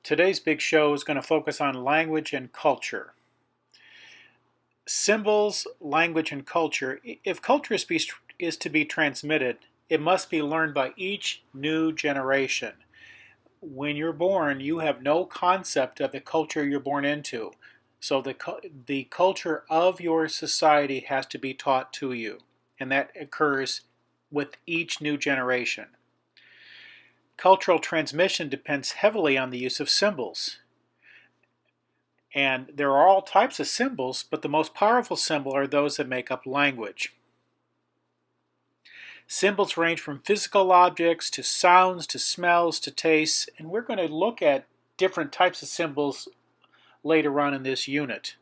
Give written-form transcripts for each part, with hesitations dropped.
Today's big show is going to focus on language and culture. Symbols, language, and culture. If culture is to be transmitted, it must be learned by each new generation. When you're born, you have no concept of the culture you're born into. So the culture of your society has to be taught to you, and that occurs with each new generation. Cultural transmission depends heavily on the use of symbols. And there are all types of symbols, but the most powerful symbols are those that make up language. Symbols range from physical objects to sounds to smells to tastes, and we're going to look at different types of symbols later on in this unit.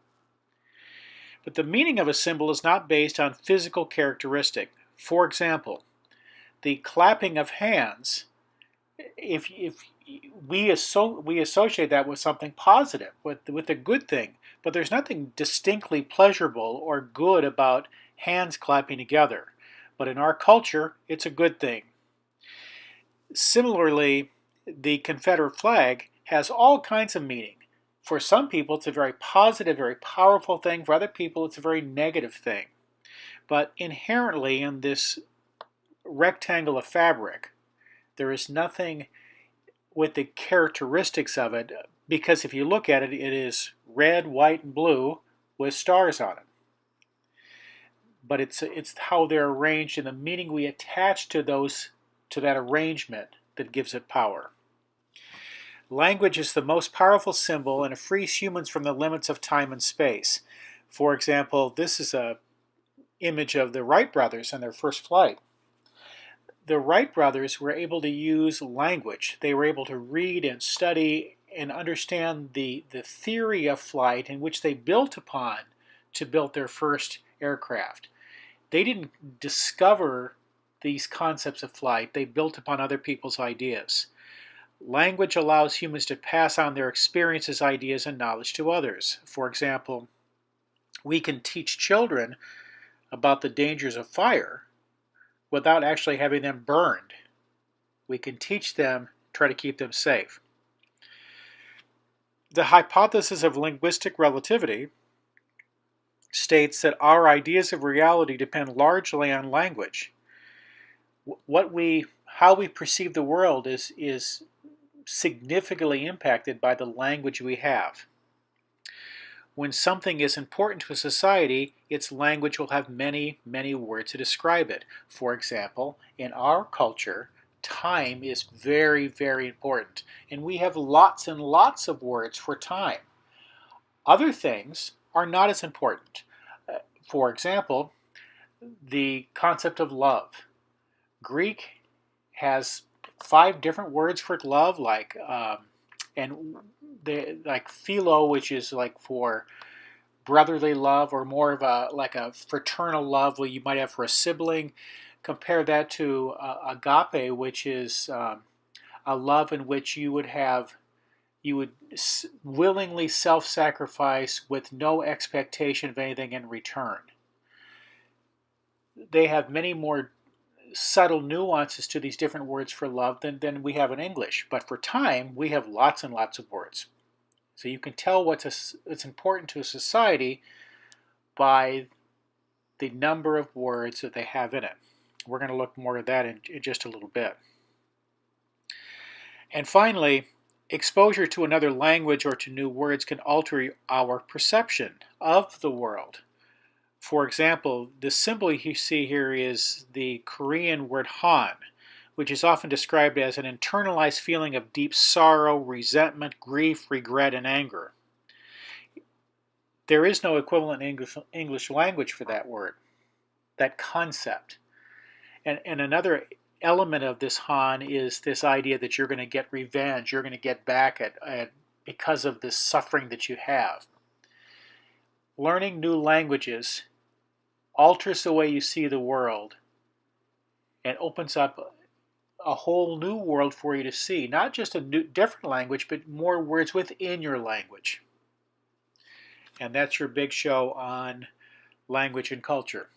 But the meaning of a symbol is not based on physical characteristic. For example, the clapping of hands, if we associate that with something positive, with a good thing, but there's nothing distinctly pleasurable or good about hands clapping together. But in our culture, it's a good thing. Similarly, the Confederate flag has all kinds of meaning. For some people, it's a very positive, very powerful thing. For other people, it's a very negative thing. But inherently in this rectangle of fabric, there is nothing with the characteristics of it, because if you look at it, it is red, white, and blue with stars on it. But it's how they're arranged and the meaning we attach to that arrangement that gives it power. Language is the most powerful symbol and it frees humans from the limits of time and space. For example, this is an image of the Wright brothers on their first flight. The Wright brothers were able to use language. They were able to read and study and understand the theory of flight in which they built upon to build their first aircraft. They didn't discover these concepts of flight. They built upon other people's ideas. Language allows humans to pass on their experiences, ideas, and knowledge to others. For example, we can teach children about the dangers of fire without actually having them burned. We can teach them, try to keep them safe. The hypothesis of linguistic relativity states that our ideas of reality depend largely on language. How we perceive the world is significantly impacted by the language we have. When something is important to a society, its language will have many, many words to describe it. For example, in our culture, time is very, very important. And we have lots and lots of words for time. Other things are not as important. For example, the concept of love. Greek has 5 different words for love, like philo, which is like for brotherly love, or more of a fraternal love, where you might have for a sibling. Compare that to agape, which is a love in which you would willingly self-sacrifice with no expectation of anything in return. They have many more subtle nuances to these different words for love than we have in English. But for time, we have lots and lots of words. So you can tell what's important to a society by the number of words that they have in it. We're going to look more at that in just a little bit. And finally, exposure to another language or to new words can alter our perception of the world. For example, the symbol you see here is the Korean word han, which is often described as an internalized feeling of deep sorrow, resentment, grief, regret, and anger. There is no equivalent in English language for that word, that concept. And another element of this han is this idea that you're going to get revenge, you're going to get back at because of this suffering that you have. Learning new languages alters the way you see the world and opens up a whole new world for you to see. Not just a different language, but more words within your language. And that's your big show on language and culture.